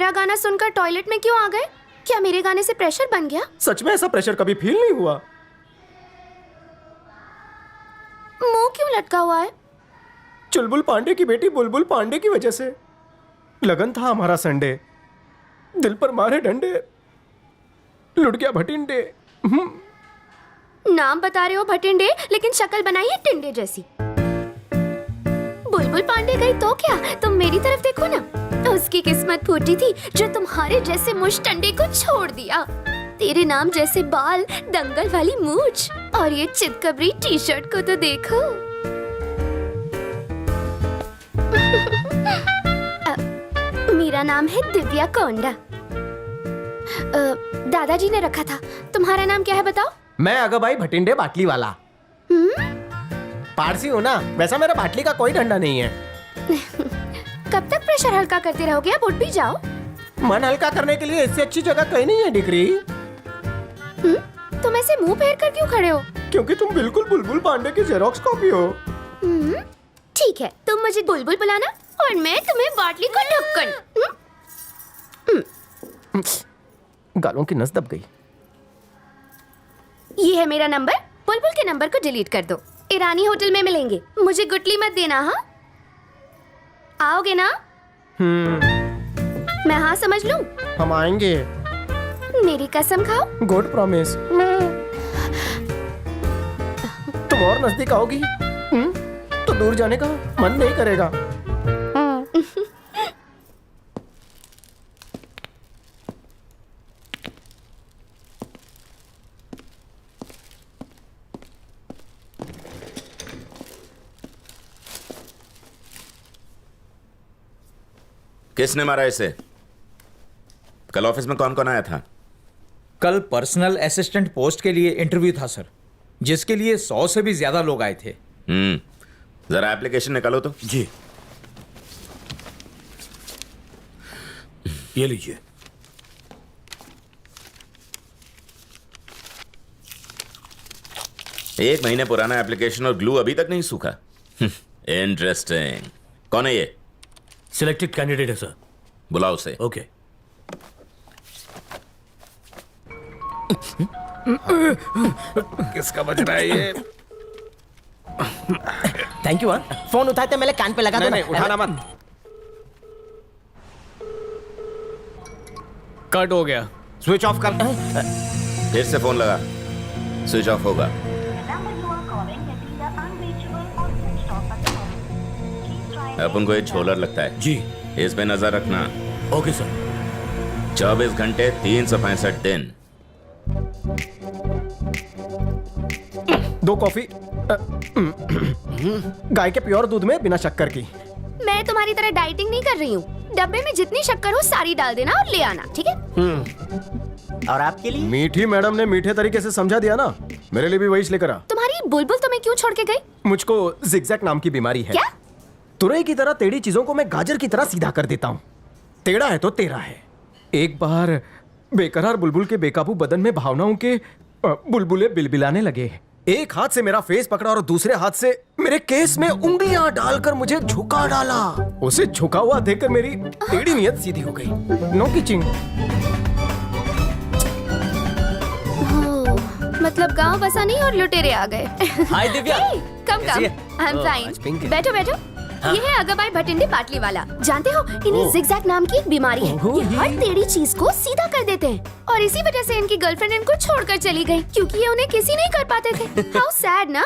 मेरा गाना सुनकर टॉयलेट में क्यों आ गए? क्या मेरे गाने से प्रेशर बन गया? सच में ऐसा प्रेशर कभी फील नहीं हुआ। मुंह क्यों लटका हुआ है? चुलबुल पांडे की बेटी बुलबुल पांडे की वजह से। लगन था हमारा संडे, दिल पर मारे डंडे, लुट गया भटिंडे। नाम बता रहे हो भटिंडे, लेकिन शक्ल बनाई है टिंडे जैसी। बुलबुल पांडे गई तो क्या, तुम मेरी तरफ देखो ना। उसकी किस्मत फूटी थी जो तुम्हारे जैसे मुश्तंडे को छोड़ दिया। तेरे नाम जैसे बाल, दंगल वाली मूंछ और ये चितकबरी टी शर्ट को तो देखो। मेरा नाम है दिव्या कोंडा। दादाजी ने रखा था। तुम्हारा नाम क्या है बताओ? मैं अगबाई भटिंडे बाटली वाला। पारसी हो ना, वैसा मेरा बाटली का कोई डंडा नहीं है। कब तक प्रेशर हल्का करते रहोगे? अब उठ भी जाओ। मन हल्का करने के लिए इससे अच्छी जगह कहीं नहीं है डिग्री। तुम ऐसे मुंह फेर कर क्यों खड़े हो? क्योंकि तुम बिल्कुल बुलबुल पांडे की जेरोक्स कॉपी हो। ठीक है, तुम मुझे बुलबुल बुलाना और मैं तुम्हें बाटली को ढक्कन। गालों की नस दब गई। ये है मेरा नंबर। बुलबुल के नंबर को डिलीट कर दो। ईरानी होटल में मिलेंगे। मुझे गुटली मत देना। हाँ, आओगे ना? मैं हाँ समझ लूं? हम आएंगे। मेरी कसम खाओ। Good promise. तुम और नजदीक आओगी तो दूर जाने का मन नहीं करेगा। किसने मारा इसे? कल ऑफिस में कौन कौन आया था? कल पर्सनल असिस्टेंट पोस्ट के लिए इंटरव्यू था सर, जिसके लिए 100 से भी ज्यादा लोग आए थे। जरा एप्लीकेशन निकालो तो। जी, ये लीजिए। एक महीने पुराना एप्लीकेशन और ग्लू अभी तक नहीं सूखा। इंटरेस्टिंग। कौन है ये? सिलेक्टेड कैंडिडेट है सर। बुलाओ उसे। ओके। किसका बज रहा है ये? Thank you. फोन उठाते मेरे कान पे लगा दो। नहीं, उठाना मत। कट हो गया। स्विच ऑफ कर। फिर से फोन लगा, स्विच ऑफ होगा। अपन को ये झोलर लगता है जी, इस पे नजर रखना। Okay sir. 24 घंटे 365 दिन। 2 कॉफी गाय के प्योर दूध में बिना शक्कर की। मैं तुम्हारी तरह डाइटिंग नहीं कर रही हूँ। डब्बे में जितनी शक्कर हो सारी डाल देना और ले आना, ठीक है? और आपके लिए? मीठी मैडम ने मीठे तरीके से समझा दिया ना, मेरे लिए भी वही लेकर आ। तुम्हारी बुलबुल तुम्हें क्यों छोड़ के गई? मुझको जिगजैग नाम की बीमारी है। क्या? तुरई की तरह टेढ़ी चीजों को मैं गाजर की तरह सीधा कर देता हूँ। टेढ़ा है तो तेरा है। एक बार बेकरार बुलबुल के बेकाबू बदन में भावनाओं के बुलबुले बिलबिलाने लगे। एक हाथ से मेरा फेस पकड़ा और दूसरे हाथ से मेरे केस में उंगलियां डालकर मुझे झुका डाला। उसे झुका हुआ देखकर मेरी टेढ़ी नियत सीधी हो गई। नो किचिंग। मतलब गांव बसा नहीं और लुटेरे आ गए। हाय दिव्या। कम आई एम फाइन। बैठो बैठो। ये है अगबाई भटिंडे बाटली वाला। जानते हो, इन्हें जिगजैग नाम की एक बीमारी है। ये हर टेढ़ी चीज को सीधा कर देते हैं और इसी वजह से इनकी गर्लफ्रेंड इनको छोड़कर चली गई, क्योंकि ये उन्हें किसी नहीं कर पाते थे। हाउ सैड ना?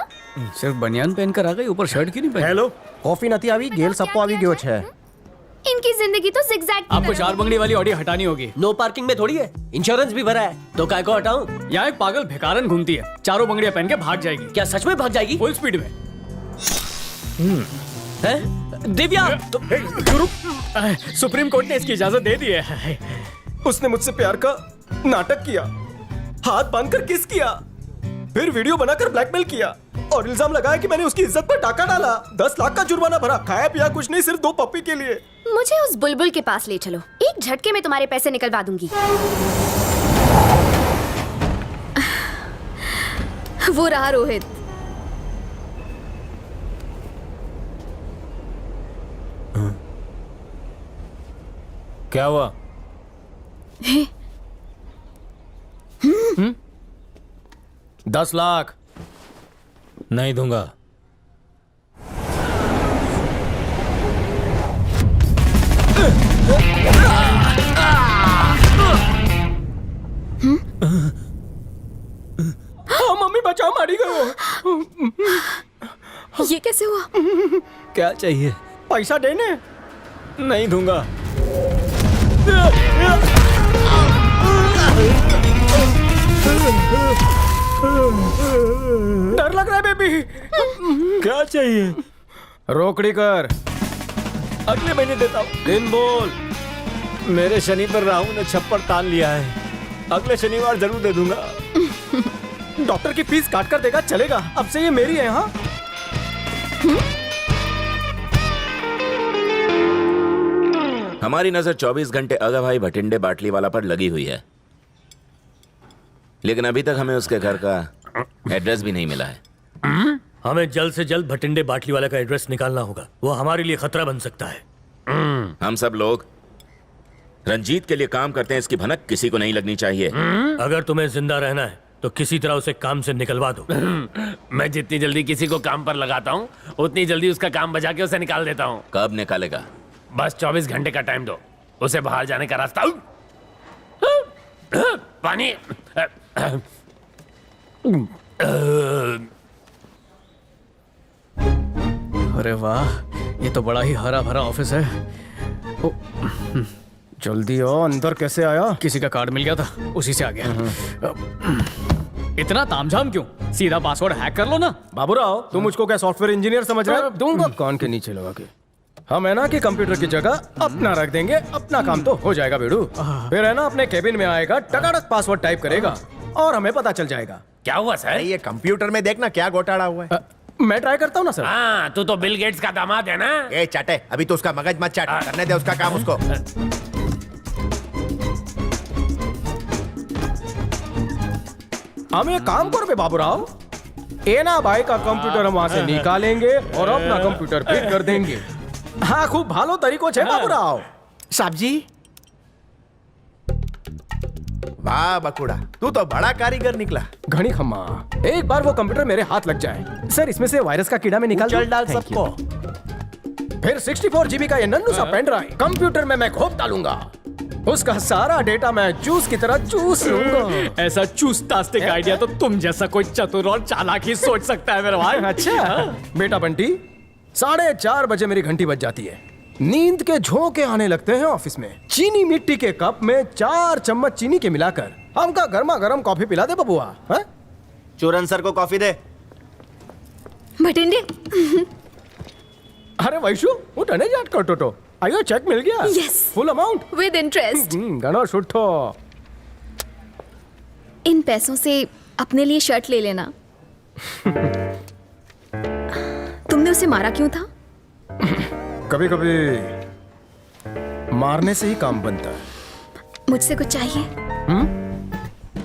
सिर्फ बनियान पहनकर आ गई, ऊपर शर्ट क्यों नहीं पहनी? हेलो, कॉफी नथी आवी गेल सबको आवी गयो छे। इनकी जिंदगी तो जिगजैग की आपको तरह 4 बंगड़ी वाली ऑडी हटानी होगी। नो पार्किंग में थोड़ी है, इंश्योरेंस भी भरा है, तो काय को हटाऊं? यहाँ एक पागल भिखारन घूमती है, 4 बंगड़ियां पहन के भाग जाएगी। क्या सच में भाग जाएगी? फुल स्पीड में। हैं? दिव्या सुप्रीम कोर्ट ने इसकी इजाजत दे दी है। उसने मुझसे प्यार का नाटक किया, हाथ बांधकर किस किया, फिर वीडियो बनाकर ब्लैकमेल किया और इल्जाम लगाया कि मैंने उसकी इज्जत पर डाका डाला। 10 लाख का जुर्माना भरा। खाया पिया कुछ नहीं, सिर्फ 2 पप्पी के लिए। मुझे उस बुलबुल के पास ले चलो, एक झटके में तुम्हारे पैसे निकलवा दूंगी। वो रहा रोहित। क्या हुआ? 10 लाख नहीं दूंगा। मम्मी बचाओ, मारी गयो। ये कैसे हुआ? क्या चाहिए? पैसा देने। नहीं दूंगा। डर लग रहा है बेबी। क्या चाहिए? रोकड़ी कर। अगले महीने देता हूँ। दिन बोल। मेरे शनि पर राहु ने छप्पर तान लिया है, अगले शनिवार जरूर दे दूंगा। डॉक्टर की फीस काट कर देगा, चलेगा? अब से ये मेरी है। हाँ, हमारी नजर 24 घंटे अगा भाई भटिंडे बाटली वाला पर लगी हुई है, लेकिन अभी तक हमें उसके घर का एड्रेस भी नहीं मिला है। हमें जल्द से जल्द भटिंडे बाटली वाले का एड्रेस निकालना होगा, वो हमारे लिए खतरा बन सकता है। हम सब लोग रंजीत के लिए काम करते हैं, इसकी भनक किसी को नहीं लगनी चाहिए। अगर तुम्हें जिंदा रहना है तो किसी तरह उसे काम से निकलवा दो। मैं जितनी जल्दी किसी को काम पर लगाता हूँ उतनी जल्दी उसका काम बजा के उसे निकाल देता हूँ। कब निकालेगा? बस 24 घंटे का टाइम दो, उसे बाहर जाने का रास्ता। पानी। अरे वाह, ये तो बड़ा ही हरा भरा ऑफिस है। ओ, जल्दी आओ, अंदर कैसे आया? किसी का कार्ड मिल गया था, उसी से आ गया। इतना तामझाम क्यों? सीधा पासवर्ड हैक कर लो ना। बाबूराव, तुम मुझको क्या सॉफ्टवेयर इंजीनियर समझ रहे हो? दूंगा कान के नीचे लगा के। हम है ना कि कंप्यूटर की जगह अपना रख देंगे, अपना काम तो हो जाएगा बेड़ू। फिर है ना अपने केबिन में आएगा, टकाटक पासवर्ड टाइप करेगा और हमें पता चल जाएगा। क्या हुआ सर? ये कंप्यूटर में देखना क्या घोटाला हुआ है। मैं ट्राई करता हूँ ना सर। हाँ, तू तो बिल गेट्स का दामाद है ना। ए चाटे, अभी तो उसका मगज मत चाट, करने दे उसका काम उसको। हम ये काम करो बे बाबूराव, एना भाई का कंप्यूटर हम वहां से निकालेंगे और अपना कंप्यूटर फिट कर देंगे। हाँ, खूब भालो तरीको छे बाबूराव। साहब जी, वाह बकुड़ा, तू तो बड़ा कारीगर निकला। घनी खम्मा, एक बार वो कंप्यूटर मेरे हाथ लग जाए सर, इसमें से वायरस का कीड़ा में निकाल चल डाल Thank सबको। you। फिर 64 GB का ये नन्नू सा पेन ड्राइव कंप्यूटर में मैं खोप डालूंगा, उसका सारा डेटा मैं जूस की तरह चूस लूंगा। ऐसा चूसतास्ते का आइडिया तो तुम जैसा कोई चतुर और चालाक ही सोच सकता है मेरे भाई। अच्छा बेटा बंटी, 4:30 बजे मेरी घंटी बज जाती है, नींद के झोंके आने लगते हैं ऑफिस में। चीनी मिट्टी के कप में 4 चम्मच चीनी के मिलाकर हमका गर्मा गर्म कॉफी पिला दे बबुआ। हाँ? चूरन सर को कॉफी दे। भटिंडे। अरे वैशु, वो डने जाट कर टोटो आयो, चेक मिल गया? Yes. Full amount with interest. गणो शुट्ठो। इन पैसों से अपने लिए शर्ट ले लेना। तुमने उसे मारा क्यों था? कभी कभी मारने से ही काम बनता है। मुझसे कुछ चाहिए?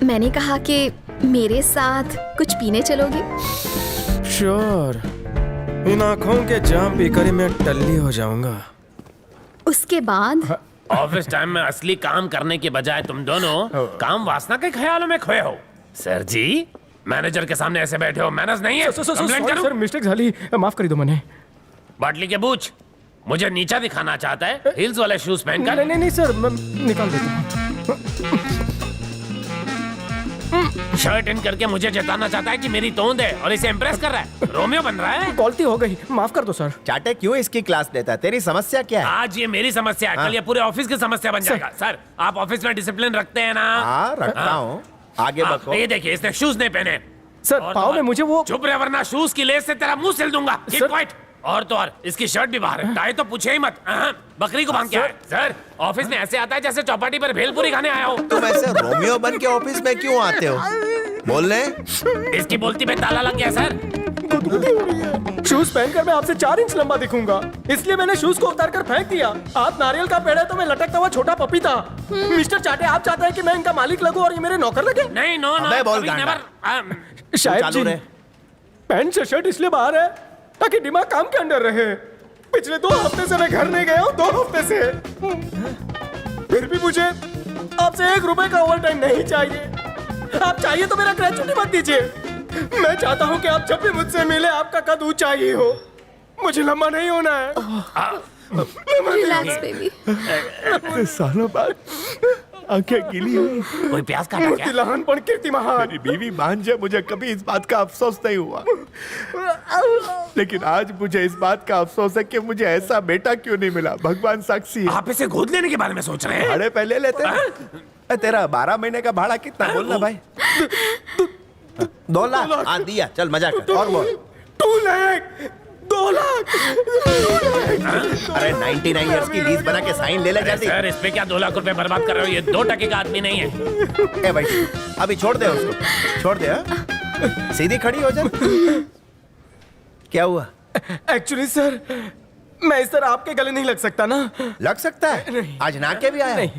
मैंने कहा कि मेरे साथ कुछ पीने चलोगे? श्योर, इन आंखों के जाम पीकर ही मैं टल्ली हो जाऊंगा। उसके बाद ऑफिस टाइम में असली काम करने के बजाय तुम दोनों काम वासना के ख्यालों में खोए हो। सर जी, मैनेजर के सामने ऐसे बैठे हो, मैनर्स नहीं है। कंप्लेंट करूं? सर, मिस्टेक झाली, माफ कर दो मैंने। बाटली के बूच, मुझे नीचा दिखाना चाहता है हील्स वाले शूज पहनकर? नहीं सर, मैं निकाल देता हूँ। शर्ट इन करके मुझे जताना चाहता है कि मेरी तोंद है और इसे इम्प्रेस कर रहा है। रोमियो बन रहा है। गलती हो गई, माफ कर दो सर। चाटे क्यों इसकी क्लास लेता है? तेरी समस्या क्या है? आज ये मेरी समस्या है, कल ये पूरे ऑफिस की समस्या बन जाएगा। सर, आप ऑफिस में डिसिप्लिन रखते हैं ना? हाँ रखता हूँ, आगे हाँ, बको। ये देखिए, इसने शूज नहीं पहने। सर, और पाँव तो में और, मुझे वो चुप रहे वरना शूज की लेस से तेरा मुंह सिल दूंगा। Keep sir- quiet। और तो और इसकी शर्ट भी बाहर है, टाई तो पूछे ही मत। बकरी को बांध के आए। सर, ऑफिस में ऐसे आता है जैसे चौपाटी पर भेलपुरी खाने आया हो। तुम ऐसे रोमियो बन के ऑफिस में क्यों आते हो? बोलने। इसकी बोलती में ताला लग गया सर। शूज पहनकर मैं आपसे 4 इंच लंबा दिखूंगा, इसलिए मैंने शूज को उतार कर फेंक दिया। आप नारियल का पेड़ है तो मैं लटकता हुआ छोटा पपीता। मिस्टर चाटे, आप चाहते हैं कि मैं इनका मालिक लगूं और ये मेरे नौकर लगे? नहीं, नो नो, अबे बोल कभी गांडा। never। शायद चालू जी, रहे। पैंट से शर्ट इसलिए बाहर है ताकि दिमाग काम के अंदर रहे। पिछले 2 हफ्ते से मैं घर नहीं गया हूँ, 2 हफ्ते से। फिर भी मुझे आपसे 1 रुपए का ओवर टाइम नहीं चाहिए। आप चाहिए तो मेरा ग्रेचुटी मत दीजिए। मैं चाहता हूँ कि आप जब भी मुझसे मिले आपका कद ऊंचा ही हो, मुझे लंबा नहीं होना है। Relax baby. सालों बाद आंखें गीली हुई। कोई प्यास काटा क्या? लहानपण कीर्ति महान। मेरी बीवी भांजे, मुझे कभी इस बात का अफसोस नहीं हुआ, लेकिन आज मुझे इस बात का अफसोस है कि मुझे ऐसा बेटा क्यों नहीं मिला। भगवान साक्षी है। आप इसे गोद लेने के बारे में सोच रहे हैं? भाड़े पहले लेते हैं। तेरा 12 महीने का भाड़ा कितना बोलना भाई? 2 लाख। हाँ दिया, चल मजा कर और बोल। 2 लाख 2 लाख। अरे 99 इयर्स की लीज बना के साइन ले ले जल्दी। सर, इस पे क्या 2 लाख रुपए बर्बाद कर रहे हो? ये 2% का आदमी नहीं है। ए भाई अभी छोड़ दे उसको, छोड़ दे। हाँ? सीधी खड़ी हो जा। क्या हुआ? एक्चुअली सर, मैं इस तरह आपके गले नहीं लग सकता ना। लग सकता है? आज नाके भी आया। नहीं,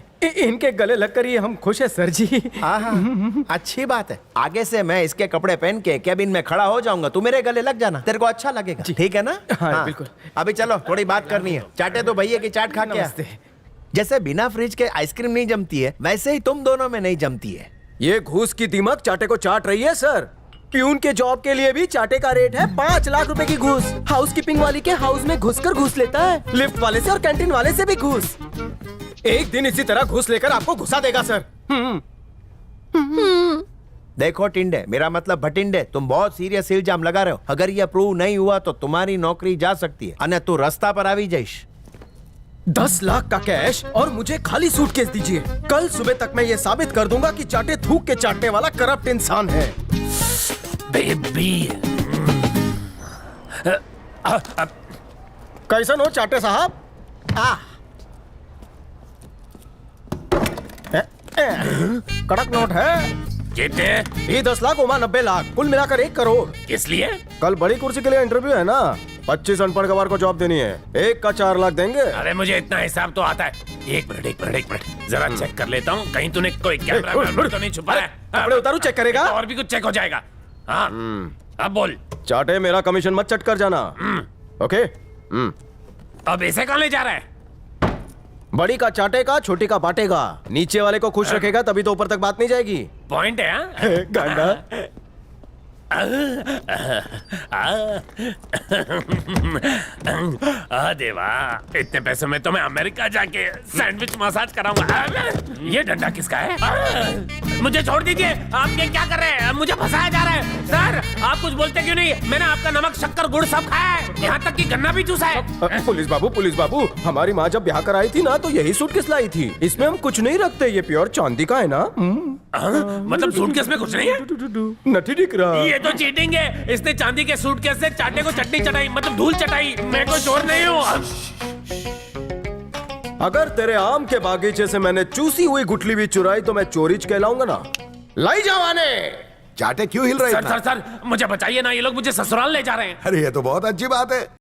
इनके गले लगकर ही हम खुश है सर जी। हाँ, अच्छी बात है। आगे से मैं इसके कपड़े पहन के केबिन में खड़ा हो जाऊंगा, तू मेरे गले लग जाना, तेरे को अच्छा लगेगा। ठीक है ना? हाँ, बिल्कुल। अभी चलो थोड़ी बात करनी है। चाटे तो भैया की चाट खा के आ। नमस्ते। जैसे बिना फ्रिज के आइसक्रीम नहीं जमती है, वैसे ही तुम दोनों में नहीं जमती है। ये घूस की दीमक चाटे को चाट रही है सर। प्यून के जॉब के लिए भी चाटे का रेट है 5 लाख रुपए की घूस। हाउस कीपिंग वाली के हाउस में घुसकर घूस लेता है, लिफ्ट वाले से और कैंटीन वाले से भी घूस। एक दिन इसी तरह घूस लेकर आपको घुसा देगा सर। देखो टिंडे, मेरा मतलब भटिंडे, तुम बहुत सीरियस इल्जाम लगा रहे हो। अगर यह प्रूव नहीं हुआ तो तुम्हारी नौकरी जा सकती है, अन्य तू रास्ता पर आवी जाइश। 10 लाख का कैश और मुझे खाली सूटकेस दीजिए। कल सुबह तक मैं ये साबित कर दूंगा कि चाटे थूक के चाटने वाला करप्ट इंसान है। बेबी। कैसन हो चाटे साहब? कड़क नोट है। कितने? ये 10 लाख ओमा 90 लाख, कुल मिलाकर 1 करोड़। किस लिए? कल बड़ी कुर्सी के लिए इंटरव्यू है ना। 25 अनपढ़ गवार को जॉब देनी है। 1 का 4 लाख देंगे। अरे मुझे इतना हिसाब तो आता है। एक मिनट जरा चेक कर लेता हूँ, कहीं तूने कोई कैमरा तो नहीं छुपा है? कपड़े उतारू, चेक करेगा। और भी कुछ चेक हो जाएगा। हाँ, अब बोल। चाटे मेरा कमीशन मत चट कर जाना। ओके। अब इसे कहाँ ले जा रहा है? बड़ी का चाटेगा, छोटी का बांटेगा। नीचे वाले को खुश रखेगा तभी तो ऊपर तक बात नहीं जाएगी। पॉइंट है। हाँ? गांडा। देवा, इतने पैसों में तो मैं अमेरिका जाके सैंडविच मसाज कराऊंगा। ये डंडा किसका है? मुझे छोड़ दीजिए। आप ये क्या कर रहे हैं? मुझे फंसाया जा रहा है। सर, आप कुछ बोलते क्यों नहीं? मैंने आपका नमक, शक्कर, गुड़ सब खाया है, यहाँ तक कि गन्ना भी चूसा है। पुलिस बाबू, हमारी माँ जब ब्याह कर आई थी ना तो यही सूटकेस लाई थी। इसमें हम कुछ नहीं रखते, ये प्योर चांदी का है ना। मतलब सूटकेस में कुछ नहीं है? नठी दिख रहा। ये तो चीटिंग है। इसने चांदी के सूटकेस से चाटे को चटनी चटाई, मतलब धूल चटाई। मैं कोई चोर नहीं हूँ। अगर तेरे आम के बागीचे से मैंने चूसी हुई गुठली भी चुराई तो मैं चोरीच कहलाऊंगा ना। लाई जवाने। चाटे क्यों हिल रहे सर, मुझे बचाइए ना, ये लोग मुझे ससुराल ले जा रहे हैं। अरे ये तो बहुत अच्छी बात है।